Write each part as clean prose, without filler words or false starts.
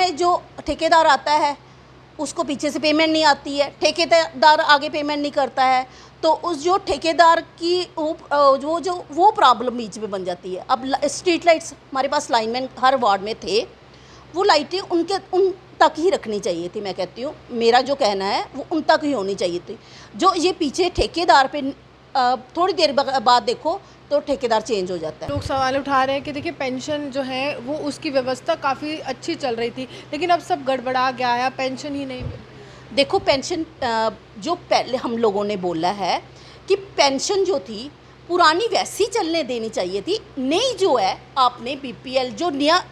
में जो ठेकेदार आता है उसको पीछे से पेमेंट नहीं आती है, ठेकेदार आगे पेमेंट नहीं करता है, तो उस जो ठेकेदार की वो प्रॉब्लम बीच में बन जाती है। अब स्ट्रीट लाइट्स हमारे पास लाइनमैन हर वार्ड में थे, वो लाइटें उन तक ही रखनी चाहिए थी। मैं कहती हूँ, मेरा जो कहना है वो उन तक ही होनी चाहिए थी। जो ये पीछे ठेकेदार पे थोड़ी देर बाद देखो तो ठेकेदार चेंज हो जाता है। लोग सवाल उठा रहे हैं कि देखिए पेंशन जो है वो उसकी व्यवस्था काफ़ी अच्छी चल रही थी, लेकिन अब सब गड़बड़ा गया है, पेंशन ही नहीं मिल। देखो पेंशन जो पहले हम लोगों ने बोला है कि पेंशन जो थी पुरानी वैसी चलने देनी चाहिए थी। नई जो है आपने बीपीएल जो नया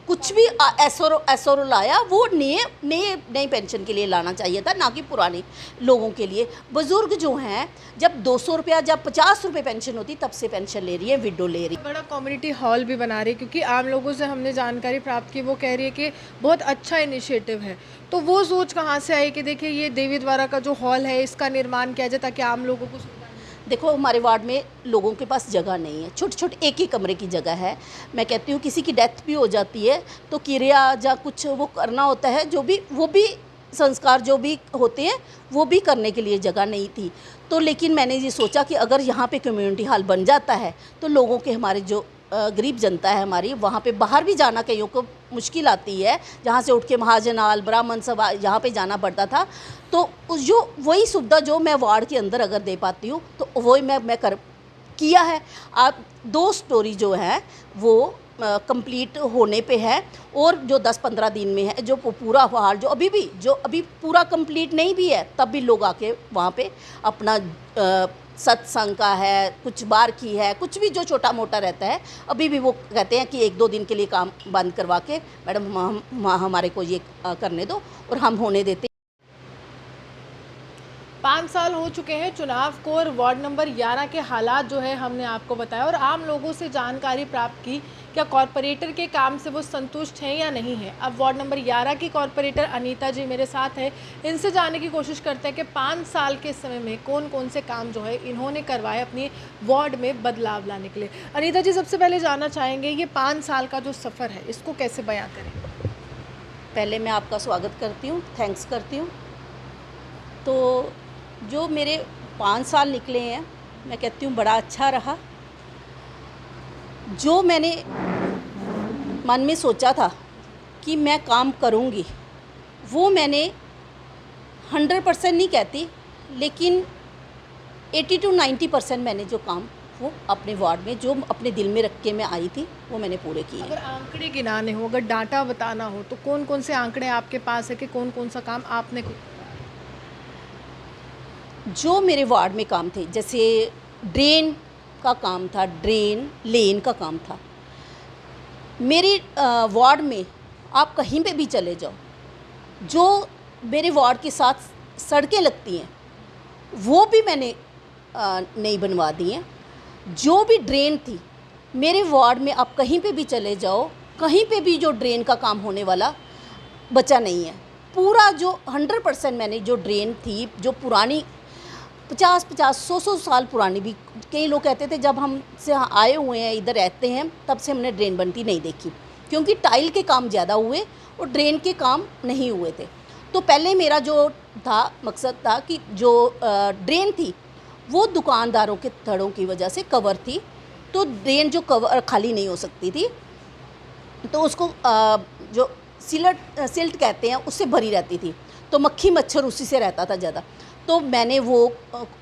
कुछ भी एसओरो लाया वो नई पेंशन के लिए लाना चाहिए था, ना कि पुराने लोगों के लिए। बुज़ुर्ग जो हैं जब 200 रुपया जब 50 रुपये पेंशन होती तब से पेंशन ले रही है, विडो ले रही है। बड़ा कम्युनिटी हॉल भी बना रही है, क्योंकि आम लोगों से हमने जानकारी प्राप्त की, वो कह रही है कि बहुत अच्छा इनिशिएटिव है। तो वो सोच कहाँ से आई कि देखिए ये देवी द्वारा का जो हॉल है इसका निर्माण किया जाए ताकि आम लोगों को। देखो हमारे वार्ड में लोगों के पास जगह नहीं है, छोटे छोटे एक ही कमरे की जगह है। मैं कहती हूँ किसी की डेथ भी हो जाती है तो किरिया या कुछ वो करना होता है, जो भी वो भी संस्कार जो भी होते हैं वो भी करने के लिए जगह नहीं थी। तो लेकिन मैंने ये सोचा कि अगर यहाँ पे कम्युनिटी हॉल बन जाता है तो लोगों के, हमारे जो गरीब जनता है हमारी, वहाँ पे बाहर भी जाना कईयों को मुश्किल आती है, जहाँ से उठ के महाजनाल ब्राह्मण सभा यहाँ पे जाना पड़ता था। तो उस जो वही सुविधा जो मैं वार्ड के अंदर अगर दे पाती हूँ तो वही मैं कर किया है। आप 2 स्टोरी जो है वो कंप्लीट होने पे है, और जो 10-15 दिन में है जो पूरा हाल जो अभी पूरा कंप्लीट नहीं भी है, तब भी लोग आके वहाँ पे अपना सत्संग का है, कुछ बार की है, कुछ भी जो छोटा मोटा रहता है, अभी भी वो कहते हैं कि 1-2 दिन के लिए काम बंद करवा के मैडम हमारे को ये करने दो, और हम होने देते। 5 साल हो चुके हैं चुनाव को, और वार्ड नंबर 11 के हालात जो है हमने आपको बताया, और आम लोगों से जानकारी प्राप्त की क्या कॉरपोरेटर के काम से वो संतुष्ट हैं या नहीं है। अब वार्ड नंबर 11 की कॉरपोरेटर अनीता जी मेरे साथ है, इनसे जानने की कोशिश करते हैं कि 5 साल के समय में कौन कौन से काम जो है इन्होंने करवाए अपनी वार्ड में बदलाव लाने के लिए। अनीता जी, सबसे पहले जानना चाहेंगे ये 5 साल का जो सफ़र है इसको कैसे बयां करें। पहले मैं आपका स्वागत करती हूँ, थैंक्स करती हूँ। तो जो मेरे 5 साल निकले हैं, मैं कहती हूँ बड़ा अच्छा रहा। जो मैंने मन में सोचा था कि मैं काम करूँगी, वो मैंने 100% नहीं कहती, लेकिन 80-90% मैंने जो काम वो अपने वार्ड में जो अपने दिल में रख के मैं आई थी वो मैंने पूरे किए। अगर आंकड़े गिनाने हो, अगर डाटा बताना हो, तो कौन कौन से आंकड़े आपके पास है कि कौन कौन सा काम आपने जो मेरे वार्ड में काम थे, जैसे ड्रेन का काम था, ड्रेन लेन का काम था। मेरे वार्ड में आप कहीं पे भी चले जाओ, जो मेरे वार्ड के साथ सड़कें लगती हैं वो भी मैंने नई बनवा दी हैं। जो भी ड्रेन थी मेरे वार्ड में, आप कहीं पे भी चले जाओ, कहीं पे भी जो ड्रेन का काम होने वाला बचा नहीं है। पूरा जो 100% मैंने जो ड्रेन थी, जो पुरानी 50-50 100 साल पुरानी भी, कई लोग कहते थे जब हम से आए हुए हैं इधर रहते हैं तब से हमने ड्रेन बनती नहीं देखी, क्योंकि टाइल के काम ज़्यादा हुए और ड्रेन के काम नहीं हुए थे। तो पहले मेरा जो था मकसद था कि जो ड्रेन थी वो दुकानदारों के धड़ों की वजह से कवर थी, तो ड्रेन जो कवर खाली नहीं हो सकती थी, तो उसको जो सिल्ट कहते हैं उससे भरी रहती थी, तो मक्खी मच्छर उसी से रहता था ज़्यादा। तो मैंने वो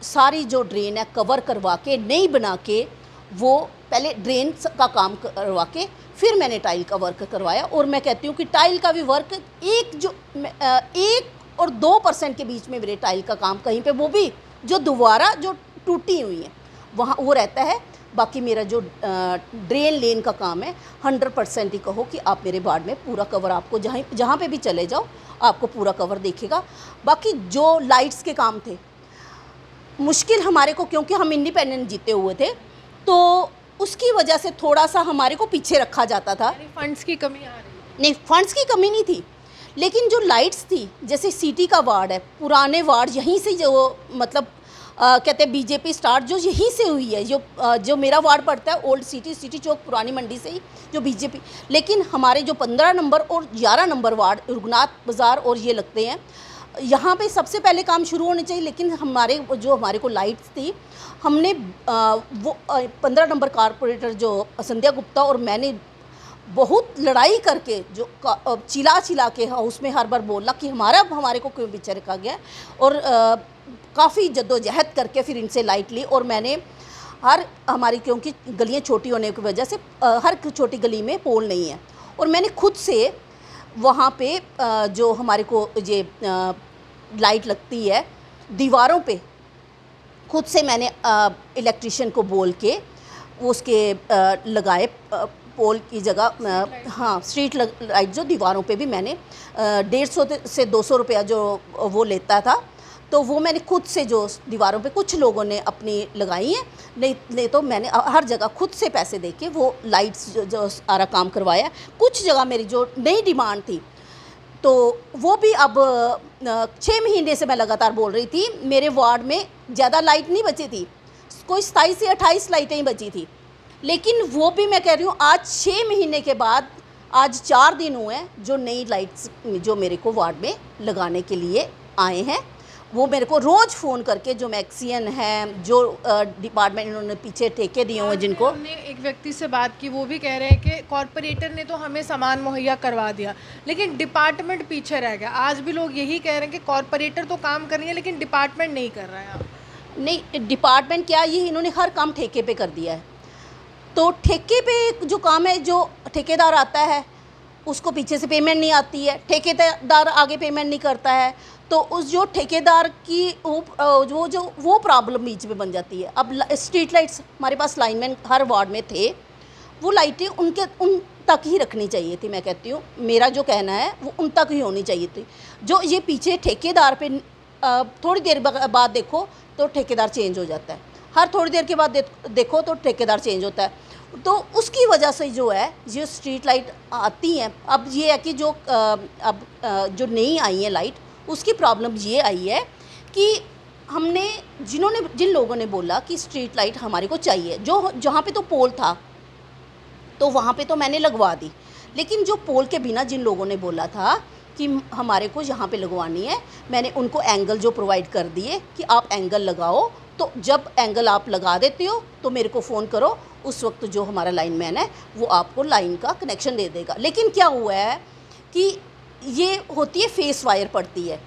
सारी जो ड्रेन है कवर करवा के, नई बना के, वो पहले ड्रेन का काम करवा के फिर मैंने टाइल का वर्क करवाया। और मैं कहती हूँ कि टाइल का भी वर्क 1 और 2% के बीच में मेरे टाइल का काम कहीं पे, वो भी जो दोबारा जो टूटी हुई है वहाँ वो रहता है। बाकी मेरा जो ड्रेन लेन का काम है 100% ही कहो कि आप मेरे वार्ड में पूरा कवर, आपको जहाँ पे भी चले जाओ आपको पूरा कवर देखेगा। बाकी जो लाइट्स के काम थे मुश्किल हमारे को, क्योंकि हम इंडिपेंडेंट जीते हुए थे, तो उसकी वजह से थोड़ा सा हमारे को पीछे रखा जाता था। फंड्स की कमी आ रही? नहीं, फंड्स की कमी नहीं थी, लेकिन जो लाइट्स थी, जैसे सिटी का वार्ड है, पुराने वार्ड, यहीं से जो मतलब कहते हैं बीजेपी स्टार्ट जो यहीं से हुई है, जो मेरा वार्ड पड़ता है ओल्ड सिटी चौक पुरानी मंडी से ही जो बीजेपी, लेकिन हमारे जो 15 नंबर और 11 नंबर वार्ड रघुनाथ बाज़ार और ये लगते हैं, यहाँ पे सबसे पहले काम शुरू होने चाहिए। लेकिन हमारे को लाइट्स थी, हमने वो 15 नंबर कारपोरेटर जो संध्या गुप्ता और मैंने बहुत लड़ाई करके जो चिल्ला के हाउस में हर बार बोला कि हमारे को क्यों पीछे रखा गया, और काफ़ी जद्दोजहद करके फिर इनसे लाइट ली। और मैंने हमारी क्योंकि गलियाँ छोटी होने की वजह से हर छोटी गली में पोल नहीं है, और मैंने खुद से वहाँ पे जो हमारे को ये लाइट लगती है दीवारों पे, खुद से मैंने इलेक्ट्रिशियन को बोल के उसके लगाए पोल की जगह, हाँ स्ट्रीट लाइट जो दीवारों पे भी मैंने 150 से 200 रुपया जो वो लेता था, तो वो मैंने खुद से जो दीवारों पे कुछ लोगों ने अपनी लगाई हैं, नहीं तो मैंने हर जगह खुद से पैसे दे के वो लाइट्स जो सारा काम करवाया। कुछ जगह मेरी जो नई डिमांड थी, तो वो भी अब 6 महीने से मैं लगातार बोल रही थी, मेरे वार्ड में ज़्यादा लाइट नहीं बची थी, कोई 27 से 28 लाइटें ही बची थी। लेकिन वो भी मैं कह रही हूँ आज 6 महीने के बाद आज 4 दिन हुए हैं जो नई लाइट्स जो मेरे को वार्ड में लगाने के लिए आए हैं। वो मेरे को रोज़ फ़ोन करके, जो मैक्सियन हैं, जो डिपार्टमेंट इन्होंने पीछे ठेके दिए हुए जिनको, हमने एक व्यक्ति से बात की, वो भी कह रहे हैं कि कॉरपोरेटर ने तो हमें सामान मुहैया करवा दिया लेकिन डिपार्टमेंट पीछे रह गया। आज भी लोग यही कह रहे हैं कि कॉरपोरेटर तो काम कर रही है लेकिन डिपार्टमेंट नहीं कर रहा है। नहीं डिपार्टमेंट क्या, ये इन्होंने हर काम ठेके पे कर दिया है। तो ठेके पे जो काम है, जो ठेकेदार आता है उसको पीछे से पेमेंट नहीं आती है, ठेकेदार आगे पेमेंट नहीं करता है, तो उस जो ठेकेदार की वो प्रॉब्लम बीच में बन जाती है। अब स्ट्रीट लाइट्स हमारे पास लाइनमैन हर वार्ड में थे, वो लाइटें उन तक ही रखनी चाहिए थी। मैं कहती हूँ, मेरा जो कहना है वो उन तक ही होनी चाहिए थी। जो ये पीछे ठेकेदार पे थोड़ी देर बाद देखो तो ठेकेदार चेंज हो जाता है, हर थोड़ी देर के बाद देखो तो ठेकेदार चेंज होता है। तो उसकी वजह से जो है ये स्ट्रीट लाइट आती हैं। अब ये है कि जो जो नई आई है लाइट, उसकी प्रॉब्लम ये आई है कि हमने जिन लोगों ने बोला कि स्ट्रीट लाइट हमारे को चाहिए, जहाँ पे तो पोल था तो वहाँ पे तो मैंने लगवा दी, लेकिन जो पोल के बिना जिन लोगों ने बोला था कि हमारे को यहाँ पे लगवानी है, मैंने उनको एंगल जो प्रोवाइड कर दिए कि आप एंगल लगाओ, तो जब एंगल आप लगा देते हो तो मेरे को फ़ोन करो, उस वक्त जो हमारा लाइनमैन है वो आपको लाइन का कनेक्शन दे देगा। लेकिन क्या हुआ है कि ये होती है फेस वायर पड़ती है,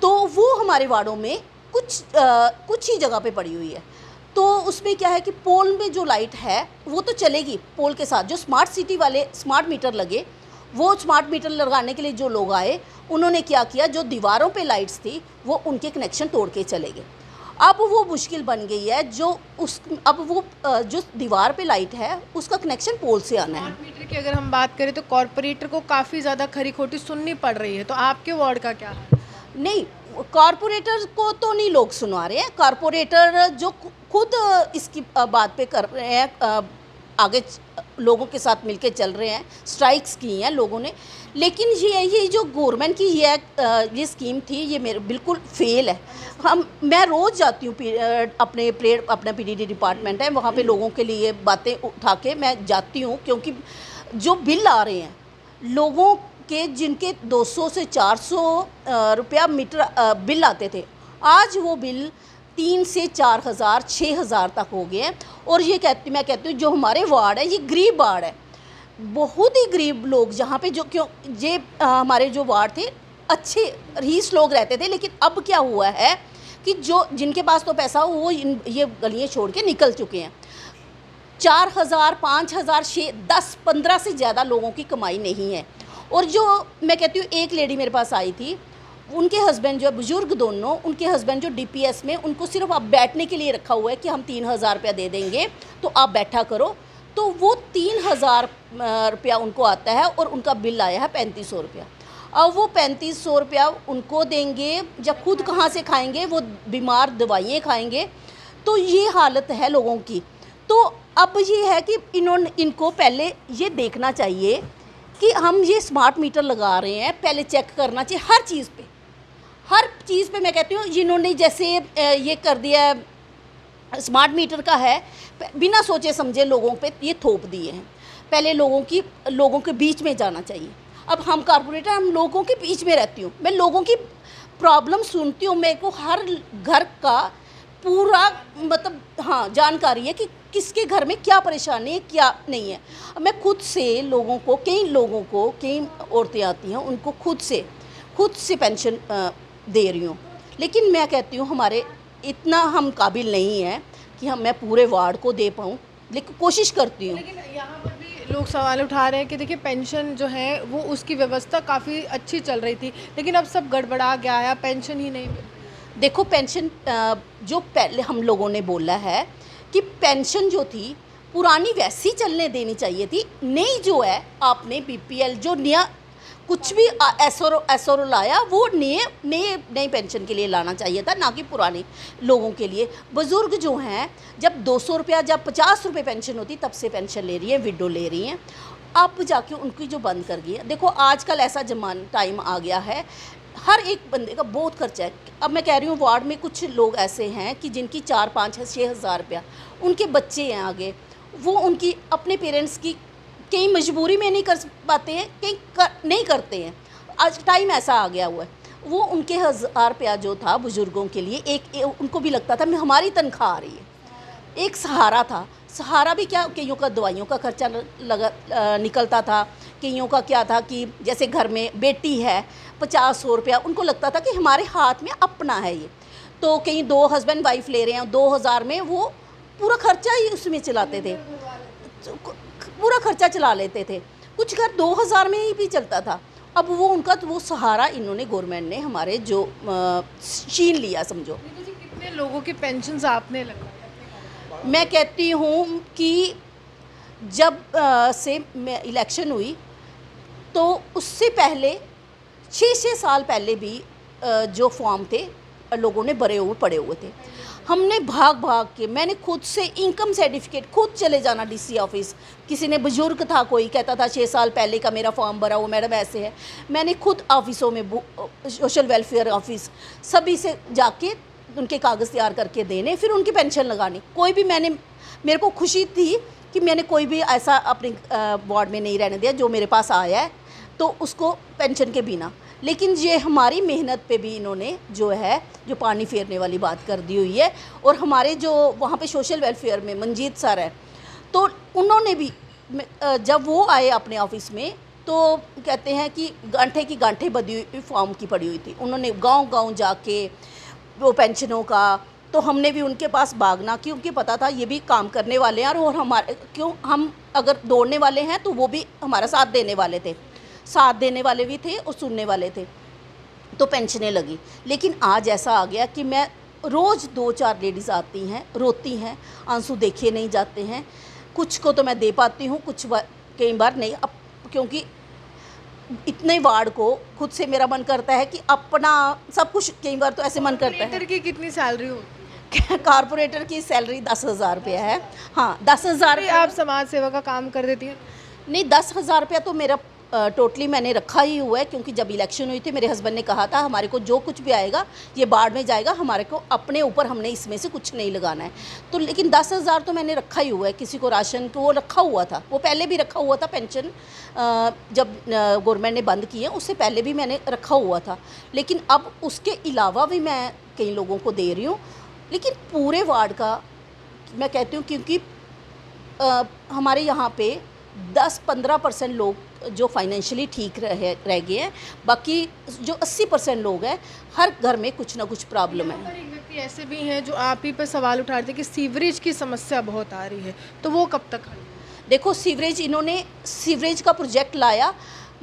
तो वो हमारे वार्डों में कुछ ही जगह पे पड़ी हुई है। तो उसमें क्या है कि पोल में जो लाइट है वो तो चलेगी, पोल के साथ जो स्मार्ट सिटी वाले स्मार्ट मीटर लगे, वो स्मार्ट मीटर लगाने के लिए जो लोग आए, उन्होंने क्या किया, जो दीवारों पे लाइट्स थी वो उनके कनेक्शन तोड़ के चले गए। अब वो मुश्किल बन गई है, जो दीवार पे लाइट है उसका कनेक्शन पोल से आना है। स्मार्ट मीटर की अगर हम बात करें तो कॉरपोरेटर को काफ़ी ज़्यादा खरी खोटी सुननी पड़ रही है, तो आपके वार्ड का क्या है? नहीं, कॉरपोरेटर को तो नहीं लोग सुना रहे हैं, कॉरपोरेटर जो खुद इसकी बात पे कर रहे हैं, आगे लोगों के साथ मिलके चल रहे हैं, स्ट्राइक्स की हैं लोगों ने। लेकिन ये जो गवर्नमेंट की ये स्कीम थी, ये मेरे बिल्कुल फेल है। मैं रोज़ जाती हूँ अपना पीडीडी डिपार्टमेंट है, वहाँ पे लोगों के लिए बातें उठा के मैं जाती हूँ, क्योंकि जो बिल आ रहे हैं लोगों के, जिनके 200 से 400 रुपया मीटर बिल आते थे, आज वो बिल 3 से 4 हज़ार 6 हज़ार तक हो गए हैं। और मैं कहती हूँ जो हमारे वार्ड है ये गरीब वार्ड है, बहुत ही गरीब लोग, जहाँ पे हमारे जो वार्ड थे अच्छे रईस लोग रहते थे। लेकिन अब क्या हुआ है कि जिनके पास तो पैसा हो वो ये गलियाँ छोड़ के निकल चुके हैं। 4 हज़ार 5 हज़ार 6 10 15 से ज़्यादा लोगों की कमाई नहीं है। और जो मैं कहती हूँ, एक लेडी मेरे पास आई थी, उनके हस्बैंड जो बुज़ुर्ग दोनों, उनके हस्बैंड जो डीपीएस में, उनको सिर्फ अब बैठने के लिए रखा हुआ है कि हम 3,000 रुपया दे देंगे तो आप बैठा करो, तो वो 3,000 रुपया उनको आता है और उनका बिल आया है 3500 रुपया। अब वो 3500 रुपया उनको देंगे, जब खुद कहाँ से खाएंगे, वो बीमार दवाइयाँ खाएंगे। तो ये हालत है लोगों की। तो अब ये है कि इनको पहले ये देखना चाहिए कि हम ये स्मार्ट मीटर लगा रहे हैं, पहले चेक करना चाहिए हर चीज़ पे मैं कहती हूँ जिन्होंने जैसे ये कर दिया है, स्मार्ट मीटर का है, बिना सोचे समझे लोगों पे ये थोप दिए हैं। पहले लोगों के बीच में जाना चाहिए। अब हम कारपोरेटर, हम लोगों के बीच में रहती हूँ, मैं लोगों की प्रॉब्लम सुनती हूँ, मेरे को हर घर का पूरा मतलब हाँ जानकारी है कि किसके घर में क्या परेशानी है क्या नहीं है। मैं खुद से लोगों को कई औरतें आती हैं उनको खुद से पेंशन दे रही हूँ। लेकिन मैं कहती हूँ हमारे इतना हम काबिल नहीं है कि मैं पूरे वार्ड को दे पाऊँ, लेकिन कोशिश करती हूँ। लेकिन यहाँ पर भी लोग सवाल उठा रहे हैं कि देखिए पेंशन जो है वो उसकी व्यवस्था काफ़ी अच्छी चल रही थी, लेकिन अब सब गड़बड़ा गया है, पेंशन ही नहीं मिल। देखो पेंशन जो पहले हम लोगों ने बोला है कि पेंशन जो थी पुरानी वैसी चलने देनी चाहिए थी। नई जो है आपने बीपीएल जो नया कुछ भी एसओरो लाया वो नई पेंशन के लिए लाना चाहिए था, ना कि पुराने लोगों के लिए। बुज़ुर्ग जो हैं जब 200 रुपया जब 50 रुपये पेंशन होती तब से पेंशन ले रही हैं, विडो ले रही हैं, अब जाके उनकी जो बंद कर गई है। देखो आजकल ऐसा टाइम आ गया है, हर एक बंदे का बहुत खर्चा है। अब मैं कह रही हूँ वार्ड में कुछ लोग ऐसे हैं कि जिनकी 4-5-6 हज़ार रुपया, उनके बच्चे हैं आगे, वो उनकी अपने पेरेंट्स की कहीं मजबूरी में नहीं कर पाते हैं, कहीं नहीं करते हैं। आज टाइम ऐसा आ गया हुआ है, वो उनके 1000 रुपया जो था बुज़ुर्गों के लिए उनको भी लगता था हमारी तनख्वाह आ रही है, एक सहारा था। सहारा भी क्या, कईयों का दवाइयों का खर्चा निकलता था, कईयों का क्या था कि जैसे घर में बेटी है 50-100 रुपया, उनको लगता था कि हमारे हाथ में अपना है ये, तो कहीं 2 हस्बैंड वाइफ ले रहे हैं 2000 में वो पूरा खर्चा ही उसमें चलाते थे, पूरा खर्चा चला लेते थे। कुछ घर 2000 में ही भी चलता था। अब वो उनका वो सहारा इन्होंने गवर्नमेंट ने हमारे जो छीन लिया समझो। कितने लोगों की पेंशन आपने लगाई? मैं कहती हूँ कि जब से मैं इलेक्शन हुई तो उससे पहले 6 साल पहले भी जो फॉर्म थे लोगों ने भरे हुए पड़े हुए थे, हमने भाग के, मैंने खुद से इनकम सर्टिफिकेट खुद चले जाना डीसी ऑफिस। किसी ने बुजुर्ग था कोई कहता था 6 साल पहले का मेरा फॉर्म भरा हुआ मैडम ऐसे है, मैंने खुद ऑफिसों में सोशल वेलफेयर ऑफिस सभी से जाके उनके कागज़ तैयार करके देने, फिर उनकी पेंशन लगानी। कोई भी मेरे को खुशी थी कि मैंने कोई भी ऐसा अपने वार्ड में नहीं रहने दिया जो मेरे पास आया है तो उसको पेंशन के बिना। लेकिन ये हमारी मेहनत पे भी इन्होंने जो पानी फेरने वाली बात कर दी हुई है। और हमारे जो वहाँ पे सोशल वेलफेयर में मंजीत सर है, तो उन्होंने भी जब वो आए अपने ऑफिस में तो कहते हैं कि गांठे की गांठे बधी हुई फॉर्म की पड़ी हुई थी। उन्होंने गांव जाके वो पेंशनों का, तो हमने भी उनके पास भागना, क्योंकि पता था ये भी काम करने वाले हैं और हमारे हम अगर दौड़ने वाले हैं तो वो भी हमारा साथ देने वाले भी थे और सुनने वाले थे, तो पेंशनें लगी। लेकिन आज ऐसा आ गया कि मैं रोज़ 2-4 लेडीज़ आती हैं, रोती हैं, आंसू देखे नहीं जाते हैं। कुछ को तो मैं दे पाती हूँ, कई बार नहीं, अब क्योंकि इतने वार्ड को खुद से मेरा मन करता है कि अपना सब कुछ, कई बार तो ऐसे मन करता है। की कितनी सैलरी होती? कारपोरेटर की सैलरी 10,000 रुपया है। हाँ 10,000। आप समाज सेवा का काम कर देती हैं? नहीं 10,000 रुपया तो मेरा टोटली मैंने रखा ही हुआ है, क्योंकि जब इलेक्शन हुई थी मेरे हस्बैंड ने कहा था हमारे को जो कुछ भी आएगा ये बाढ़ में जाएगा, हमारे को अपने ऊपर हमने इसमें से कुछ नहीं लगाना है। तो लेकिन 10,000 तो मैंने रखा ही हुआ है। किसी को राशन को वो रखा हुआ था, वो पहले भी रखा हुआ था, पेंशन जब गवर्नमेंट ने बंद की है उससे पहले भी मैंने रखा हुआ था। लेकिन अब उसके अलावा भी मैं कई लोगों को दे रही हूँ। लेकिन पूरे वार्ड का मैं कहती हूँ, क्योंकि हमारे यहाँ पे 10-15% लोग जो फाइनेंशियली ठीक रह गए हैं, बाकी जो 80% लोग हैं हर घर में कुछ ना कुछ प्रॉब्लम है। एक व्यक्ति ऐसे भी हैं जो आप ही पर सवाल उठा रहे थे कि सीवरेज की समस्या बहुत आ रही है, तो वो कब तक हल? देखो इन्होंने सीवरेज का प्रोजेक्ट लाया,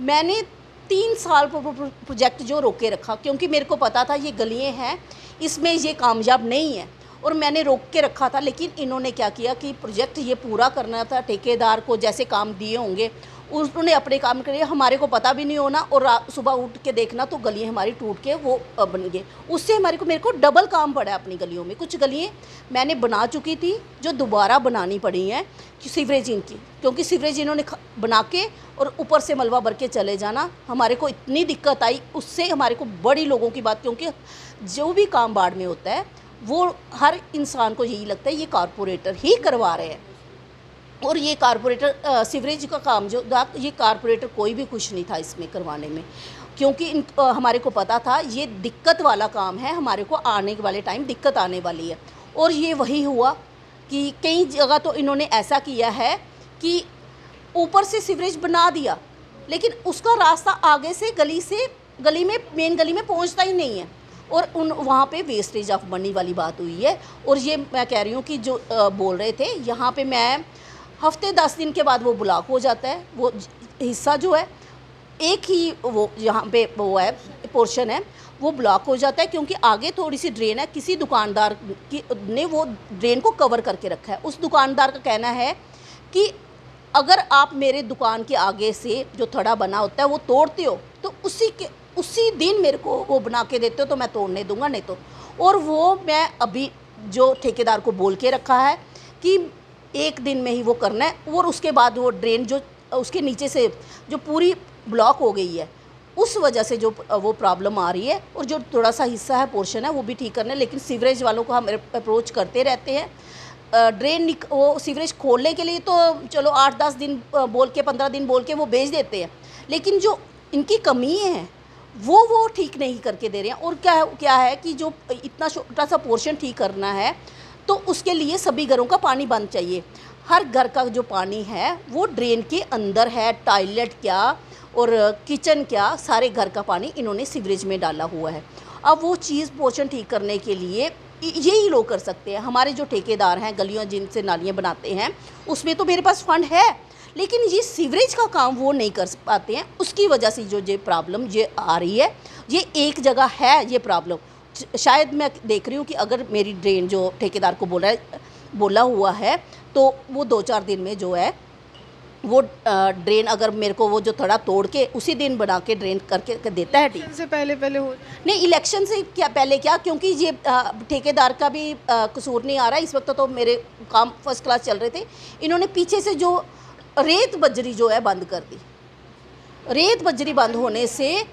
मैंने 3 साल प्रोजेक्ट जो रोके रखा, क्योंकि मेरे को पता था ये गलियाँ हैं इसमें ये कामयाब नहीं है और मैंने रोक के रखा था। लेकिन इन्होंने क्या किया कि प्रोजेक्ट ये पूरा करना था, ठेकेदार को जैसे काम दिए होंगे उन्होंने अपने काम करे, हमारे को पता भी नहीं होना, और सुबह उठ के देखना तो गलियाँ हमारी टूट के वो बन गए। उससे मेरे को डबल काम पड़ा अपनी गलियों में। कुछ गलियाँ मैंने बना चुकी थी जो दोबारा बनानी पड़ी हैं सीवरेज इनकी, क्योंकि सीवरेज इन्होंने बना के और ऊपर से मलबा भर के चले जाना। हमारे को इतनी दिक्कत आई, उससे हमारे को बड़ी लोगों की बात, क्योंकि जो भी काम बाढ़ में होता है वो हर इंसान को यही लगता है ये कारपोरेटर ही करवा रहे हैं, और ये कारपोरेटर सीवरेज का काम जो ये कारपोरेटर कोई भी खुश नहीं था इसमें करवाने में, क्योंकि हमारे को पता था ये दिक्कत वाला काम है, हमारे को आने वाले टाइम दिक्कत आने वाली है। और ये वही हुआ कि कई जगह तो इन्होंने ऐसा किया है कि ऊपर से सीवरेज बना दिया, लेकिन उसका रास्ता आगे से गली में मेन गली में पहुंचता ही नहीं है, और वहाँ पे वेस्टेज ऑफ मनी वाली बात हुई है। और ये मैं कह रही हूँ कि जो बोल रहे थे यहाँ पे, मैं हफ्ते 10 दिन के बाद वो ब्लॉक हो जाता है, वो हिस्सा जो है एक ही वो यहाँ पे वो है पोर्शन है वो ब्लॉक हो जाता है, क्योंकि आगे थोड़ी सी ड्रेन है, किसी दुकानदार ने वो ड्रेन को कवर करके रखा है। उस दुकानदार का कहना है कि अगर आप मेरे दुकान के आगे से जो थड़ा बना होता है वो तोड़ते हो तो उसी दिन मेरे को वो बना के देते हो तो मैं तोड़ने दूंगा, नहीं तो। और वो मैं अभी जो ठेकेदार को बोल के रखा है कि एक दिन में ही वो करना है, और उसके बाद वो ड्रेन जो उसके नीचे से जो पूरी ब्लॉक हो गई है उस वजह से जो वो प्रॉब्लम आ रही है, और जो थोड़ा सा हिस्सा है पोर्शन है वो भी ठीक करना है। लेकिन सीवरेज वालों को हम अप्रोच करते रहते हैं, ड्रेन वो सीवरेज खोलने के लिए तो चलो 8-10 दिन बोल के 15 दिन बोल के वो भेज देते हैं, लेकिन जो इनकी कमी है वो ठीक नहीं करके दे रहे हैं। और क्या है कि जो इतना छोटा सा पोर्शन ठीक करना है तो उसके लिए सभी घरों का पानी बंद चाहिए। हर घर का जो पानी है वो ड्रेन के अंदर है, टॉयलेट क्या और किचन क्या, सारे घर का पानी इन्होंने सीवरेज में डाला हुआ है। अब वो चीज़ पोर्शन ठीक करने के लिए यही लोग कर सकते हैं। हमारे जो ठेकेदार हैं गलियों जिनसे नालियाँ बनाते हैं उसमें तो मेरे पास फंड है, लेकिन ये सीवरेज का काम वो नहीं कर पाते हैं। उसकी वजह से जो ये प्रॉब्लम ये आ रही है, ये एक जगह है ये प्रॉब्लम। शायद मैं देख रही हूँ कि अगर मेरी ड्रेन जो ठेकेदार को बोला हुआ है तो वो 2-4 दिन में जो है वो ड्रेन अगर मेरे को वो जो थोड़ा तोड़ के उसी दिन बना के ड्रेन करके देता है, ठीक से पहले हो नहीं। इलेक्शन से क्या पहले क्या, क्योंकि ये ठेकेदार का भी कसूर नहीं आ रहा है। इस वक्त तो मेरे काम फर्स्ट क्लास चल रहे थे, इन्होंने पीछे से जो रेत बजरी जो है बंद कर दी। रेत बजरी बंद होने से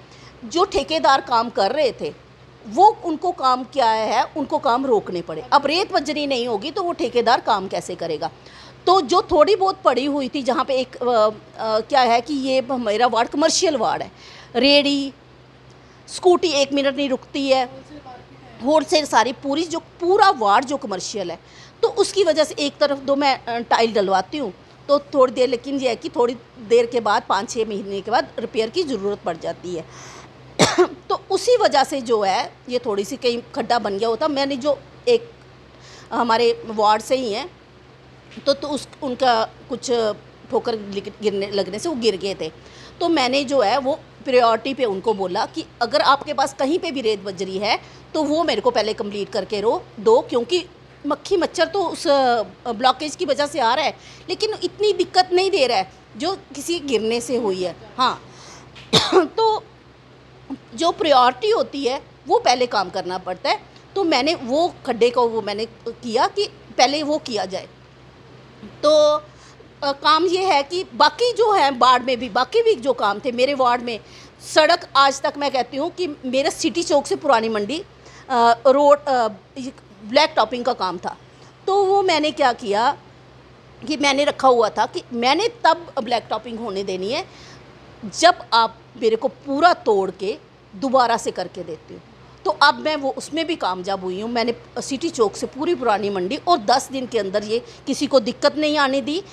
जो ठेकेदार काम कर रहे थे वो उनको काम क्या है, उनको काम रोकने पड़े। अब रेत बजरी नहीं होगी तो वो ठेकेदार काम कैसे करेगा। तो जो थोड़ी बहुत पड़ी हुई थी, जहाँ पे एक क्या है कि ये मेरा वार्ड कमर्शियल वार्ड है, रेडी स्कूटी 1 मिनट नहीं रुकती है, होलसेल सारी पूरा वार्ड जो कमर्शियल है, तो उसकी वजह से एक तरफ दो मैं टाइल डलवाती हूँ तो थोड़ी देर, लेकिन ये है कि थोड़ी देर के बाद 5-6 महीने के बाद रिपेयर की ज़रूरत पड़ जाती है। तो उसी वजह से जो है ये थोड़ी सी कहीं खड्डा बन गया होता। मैंने जो एक हमारे वार्ड से ही हैं तो उनका कुछ ठोकर गिरने लगने से वो गिर गए थे, तो मैंने जो है वो प्रायोरिटी पे उनको बोला कि अगर आपके पास कहीं पे भी रेत बजरी है तो वो मेरे को पहले कंप्लीट करके दो, क्योंकि मक्खी मच्छर तो उस ब्लॉकेज की वजह से आ रहा है, लेकिन इतनी दिक्कत नहीं दे रहा है जो किसी गिरने से हुई है। हाँ तो जो प्रायोरिटी होती है वो पहले काम करना पड़ता है। तो मैंने वो खड्डे को वो मैंने किया कि पहले वो किया जाए। तो काम ये है कि बाकी जो है वार्ड में भी बाकी भी जो काम थे मेरे वार्ड में, सड़क आज तक मैं कहती हूँ कि मेरा सिटी चौक से पुरानी मंडी रोड ब्लैक टॉपिंग का काम था। तो वो मैंने क्या किया कि मैंने रखा हुआ था कि मैंने तब ब्लैक टॉपिंग होने देनी है जब आप मेरे को पूरा तोड़ के दोबारा से करके देते हो। तो अब मैं वो उसमें भी कामयाब हुई हूँ। मैंने सिटी चौक से पूरी पुरानी मंडी और 10 दिन के अंदर ये किसी को दिक्कत नहीं आने दी।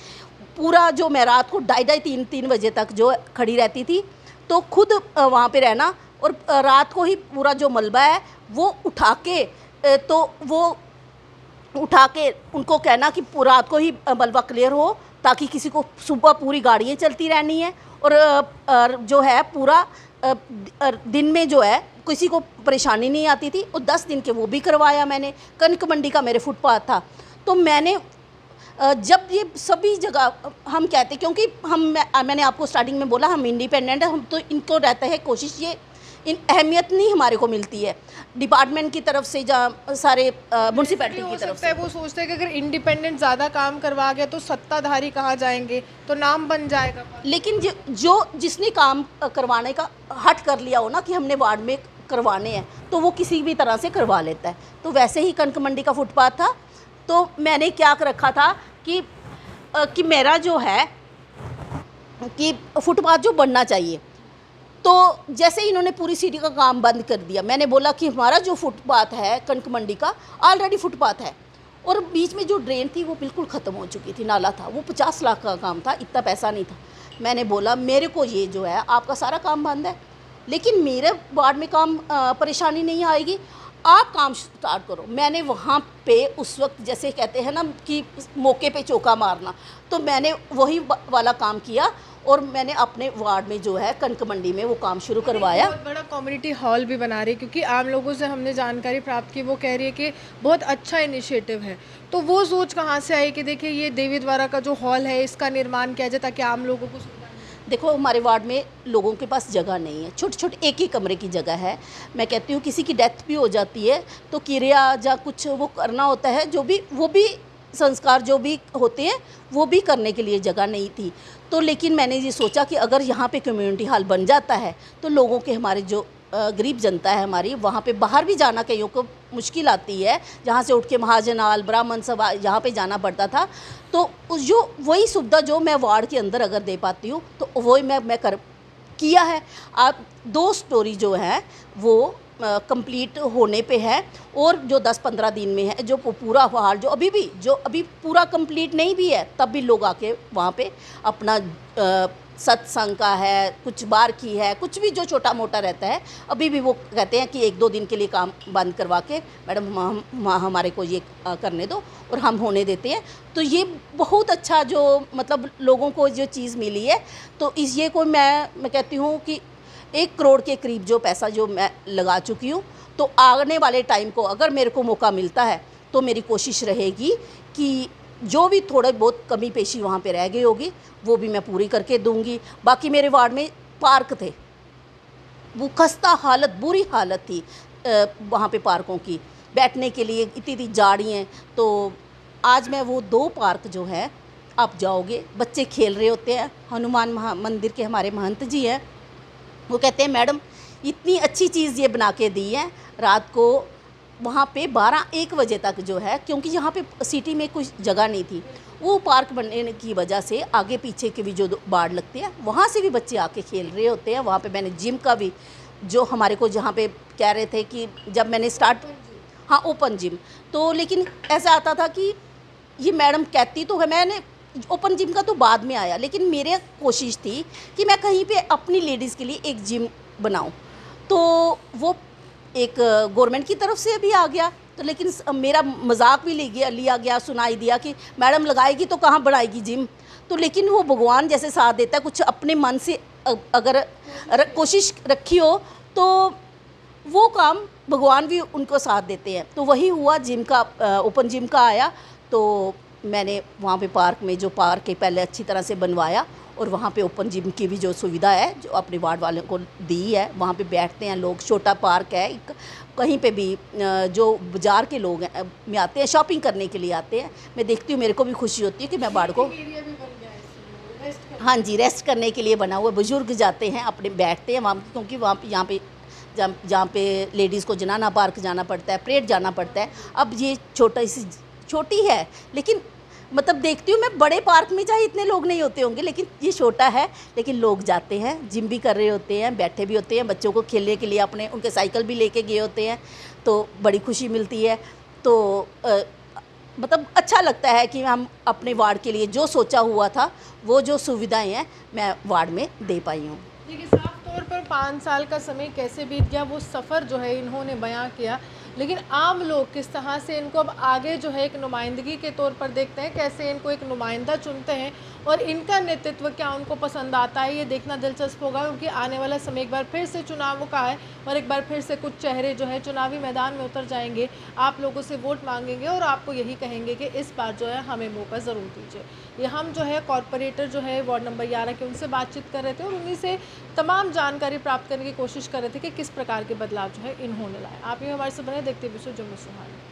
पूरा जो मैं रात को 2:30-3 बजे तक जो खड़ी रहती थी, तो खुद वहाँ पे रहना और रात को ही पूरा जो मलबा है वो उठा के उनको कहना कि रात को ही मलबा क्लियर हो, ताकि किसी को सुबह पूरी गाड़ियाँ चलती रहनी है और जो है पूरा दिन में जो है किसी को परेशानी नहीं आती थी। और 10 दिन के वो भी करवाया मैंने। कनक मंडी का मेरे फुटपाथ था, तो मैंने जब ये सभी जगह हम कहते, क्योंकि मैंने आपको स्टार्टिंग में बोला हम इंडिपेंडेंट है, हम तो इनको रहता है कोशिश, ये इन अहमियत नहीं हमारे को मिलती है डिपार्टमेंट की तरफ से, जहाँ सारे म्यूनसिपैलिटी की तरफ से। वो सोचते हैं कि अगर इंडिपेंडेंट ज़्यादा काम करवा गया तो सत्ताधारी कहाँ जाएंगे, तो नाम बन जाएगा। लेकिन जो जिसने काम करवाने का हट कर लिया हो ना कि हमने वार्ड में करवाने हैं, तो वो किसी भी तरह से करवा लेता है। तो वैसे ही कनक मंडी का फुटपाथ था, तो मैंने क्या रखा था कि मेरा जो है कि फुटपाथ जो बनना चाहिए। तो जैसे ही इन्होंने पूरी सिटी का काम बंद कर दिया, मैंने बोला कि हमारा जो फुटपाथ है कनक मंडी का ऑलरेडी फुटपाथ है, और बीच में जो ड्रेन थी वो बिल्कुल ख़त्म हो चुकी थी, नाला था, वो 50 लाख का काम था, इतना पैसा नहीं था। मैंने बोला मेरे को ये जो है आपका सारा काम बंद है, लेकिन मेरे वार्ड में काम परेशानी नहीं आएगी, आप काम स्टार्ट करो। मैंने वहाँ पे उस वक्त जैसे कहते हैं ना कि मौके पे चौका मारना, तो मैंने वही वाला काम किया, और मैंने अपने वार्ड में जो है कनक मंडी में वो काम शुरू करवाया। बहुत बड़ा कम्युनिटी हॉल भी बना रही है, क्योंकि आम लोगों से हमने जानकारी प्राप्त की, वो कह रही है कि बहुत अच्छा इनिशिएटिव है। तो वो सोच कहाँ से आई कि देखिए ये देवी द्वारा का जो हॉल है इसका निर्माण किया जाए ताकि आम लोगों को सुविधा मिले? देखो हमारे वार्ड में लोगों के पास जगह नहीं है, छोटे छोटे एक ही कमरे की जगह है। मैं कहती हूँ किसी की डेथ भी हो जाती है तो क्रिया या कुछ वो करना होता है, जो भी वो भी संस्कार जो भी होते हैं वो भी करने के लिए जगह नहीं थी। तो लेकिन मैंने ये सोचा कि अगर यहाँ पे कम्युनिटी हॉल बन जाता है तो लोगों के, हमारे जो गरीब जनता है हमारी, वहाँ पे बाहर भी जाना कईयों को मुश्किल आती है, जहाँ से उठ के महाजनाल ब्राह्मण सभा यहाँ पे जाना पड़ता था। तो जो वही सुविधा जो मैं वार्ड के अंदर अगर दे पाती हूँ तो वही मैं कर किया है। आप 2 स्टोरी जो है वो कंप्लीट होने पे है, और जो 10-15 दिन में है जो पूरा हाल जो अभी पूरा कंप्लीट नहीं भी है, तब भी लोग आके वहाँ पे अपना सत्संग का है, कुछ बार की है, कुछ भी जो छोटा मोटा रहता है, अभी भी वो कहते हैं कि 1-2 दिन के लिए काम बंद करवा के मैडम हमारे को ये करने दो, और हम होने देते हैं। तो ये बहुत अच्छा जो मतलब लोगों को जो चीज़ मिली है, तो इस ये को मैं कहती हूँ कि 1 करोड़ के करीब जो पैसा जो मैं लगा चुकी हूँ। तो आने वाले टाइम को अगर मेरे को मौका मिलता है तो मेरी कोशिश रहेगी कि जो भी थोड़े बहुत कमी पेशी वहाँ पे रह गई होगी वो भी मैं पूरी करके दूँगी। बाकी मेरे वार्ड में पार्क थे, वो खस्ता हालत, बुरी हालत थी वहाँ पे पार्कों की, बैठने के लिए इतनी झाड़ियाँ। तो आज मैं वो 2 पार्क जो है, आप जाओगे बच्चे खेल रहे होते हैं, हनुमान मंदिर के हमारे महंत जी हैं, वो कहते हैं मैडम इतनी अच्छी चीज़ ये बना के दी है, रात को वहाँ पे 12-1 बजे तक जो है, क्योंकि यहाँ पे सिटी में कुछ जगह नहीं थी, वो पार्क बनने की वजह से आगे पीछे के भी जो बाड़ लगते हैं वहाँ से भी बच्चे आके खेल रहे होते हैं। वहाँ पे मैंने जिम का भी जो हमारे को जहाँ पे कह रहे थे कि जब मैंने स्टार्ट, हाँ ओपन जिम, तो लेकिन ऐसा आता था कि ये मैडम कहती तो है, मैंने ओपन जिम का तो बाद में आया, लेकिन मेरे कोशिश थी कि मैं कहीं पे अपनी लेडीज़ के लिए एक जिम बनाऊं। तो वो एक गवर्नमेंट की तरफ से भी आ गया, तो लेकिन मेरा मजाक भी लिया गया, सुनाई दिया कि मैडम लगाएगी तो कहाँ बनाएगी जिम। तो लेकिन वो भगवान जैसे साथ देता है, कुछ अपने मन से अगर कोशिश रखी हो तो वो काम भगवान भी उनको साथ देते हैं। तो वही हुआ, जिम का ओपन जिम का आया, तो मैंने वहाँ पे पार्क में जो पार्क है पहले अच्छी तरह से बनवाया, और वहाँ पे ओपन जिम की भी जो सुविधा है जो अपने वार्ड वालों को दी है, वहाँ पे बैठते हैं लोग, छोटा पार्क है, कहीं पे भी जो बाज़ार के लोग हैं में आते हैं, शॉपिंग करने के लिए आते हैं। मैं देखती हूँ, मेरे को भी खुशी होती है कि मैं वार्ड को, हाँ जी, रेस्ट करने के लिए बना हुआ, बुजुर्ग जाते हैं अपने बैठते हैं वहाँ, क्योंकि वहाँ पे यहाँ पे जहाँ पे लेडीज़ को जनाना पार्क जाना पड़ता है, परेड जाना पड़ता है। अब ये छोटी है, लेकिन मतलब देखती हूँ मैं बड़े पार्क में चाहे इतने लोग नहीं होते होंगे, लेकिन ये छोटा है, लेकिन लोग जाते हैं, जिम भी कर रहे होते हैं, बैठे भी होते हैं, बच्चों को खेलने के लिए अपने उनके साइकिल भी लेके गए होते हैं, तो बड़ी खुशी मिलती है। तो मतलब अच्छा लगता है कि हम अपने वार्ड के लिए जो सोचा हुआ था वो जो सुविधाएं हैं मैं वार्ड में दे पाई हूँ। देखिए, साफ तौर पर 5 साल का समय कैसे बीत गया वो सफ़र जो है इन्होंने बयां किया, लेकिन आम लोग किस तरह से इनको अब आगे जो है एक नुमाइंदगी के तौर पर देखते हैं, कैसे इनको एक नुमाइंदा चुनते हैं और इनका नेतृत्व क्या उनको पसंद आता है, ये देखना दिलचस्प होगा, क्योंकि आने वाला समय एक बार फिर से चुनावों का है और एक बार फिर से कुछ चेहरे जो है चुनावी मैदान में उतर जाएंगे, आप लोगों से वोट मांगेंगे और आपको यही कहेंगे कि इस बार जो है हमें मौका ज़रूर दीजिए। ये हम जो है कॉरपोरेटर जो है वार्ड नंबर 11 के, उनसे बातचीत कर रहे थे और उन्हीं से तमाम जानकारी प्राप्त करने की कोशिश कर रहे थे कि किस प्रकार के बदलाव जो है इन्होंने लाए। आप ये हमारे से बने देखते विश्व जम्मू सुहानी।